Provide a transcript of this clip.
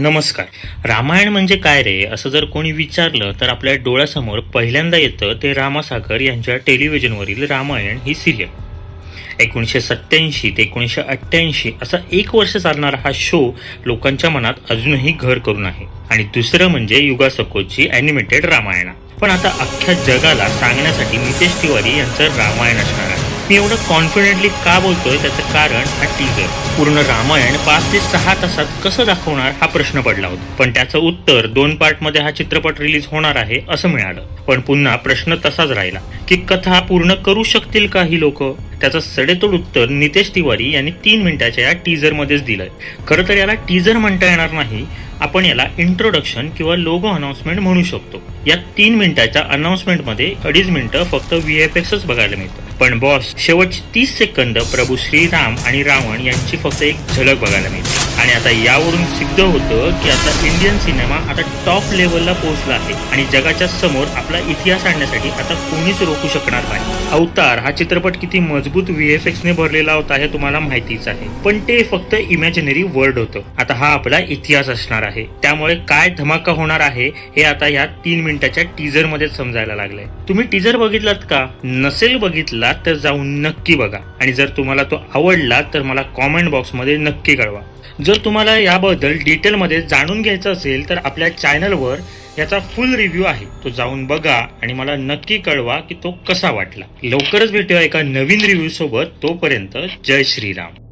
नमस्कार. रामायण म्हणजे काय रे असं जर कोणी विचारलं तर आपल्या डोळ्यासमोर पहिल्यांदा येतं ते रामसागर यांच्या टेलिव्हिजनवरील रामायण ही सिरियल. 1987 ते 1988 असा 1 वर्ष चालणारा हा शो लोकांच्या मनात अजूनही घर करून आहे. आणि दुसरं म्हणजे युगासकोची ॲनिमेटेड रामायण. पण आता अख्ख्या जगाला सांगण्यासाठी नितेश तिवारी यांचं रामायण असणार आहे. मी एवढं कॉन्फिडेंटली का बोलतोय त्याचं कारण हा टीजर. पूर्ण रामायण 5 ते 6 तासात कसं दाखवणार हा प्रश्न पडला होता, पण त्याचं उत्तर 2 पार्टमध्ये हा चित्रपट रिलीज होणार आहे असं मिळालं. पण पुन्हा प्रश्न तसाच राहिला की कथा पूर्ण करू शकतील का ही लोक. त्याचं सडेतोड उत्तर नितेश तिवारी यांनी 3 मिनिटाच्या या टीजर मध्येच दिलंय. खरं तर याला टीजर म्हणता येणार नाही, आपण याला इंट्रोडक्शन किंवा लोगो अनाउन्समेंट म्हणू शकतो. या 3 मिनिटाच्या अनाउन्समेंट मध्ये 2.5 मिनिटं फक्त VFXच बघायला मिळतं. पण बॉस, शेवटची 30 सेकंद प्रभू श्रीराम आणि रावण यांची फक्त एक झलक बघायला मिळते. आणि आता यावरून सिद्ध होतं की आता इंडियन सिनेमा आता टॉप लेवलला पोहोचला आहे आणि जगाच्या समोर आपला इतिहास आणण्यासाठी आता कोणीच रोखू शकणार नाही. अवतार हा चित्रपट किती मजबूत VFX ने भरलेला होता हे तुम्हाला माहितीच आहे, पण ते फक्त इमॅजिनरी वर्ल्ड होतं. आता हा आपला इतिहास असणार आहे, त्यामुळे काय धमाका होणार आहे हे आता या 3 मिनिटाच्या टीजर मध्ये समजायला लागलंय. तुम्ही टीजर बघितलात का? नसेल बघितला तर जाऊन नक्की बघा. आणि जर तुम्हाला तो आवडला तर मला कॉमेंट बॉक्स मध्ये नक्की कळवा. जर तुम्हाला याबद्दल डिटेलमध्ये जाणून घ्यायचं असेल तर आपल्या चॅनलवर याचा फुल रिव्ह्यू आहे, तो जाऊन बघा आणि मला नक्की कळवा की तो कसा वाटला. लवकरच भेटूया एका नवीन रिव्ह्यू सोबत. तोपर्यंत जय श्रीराम.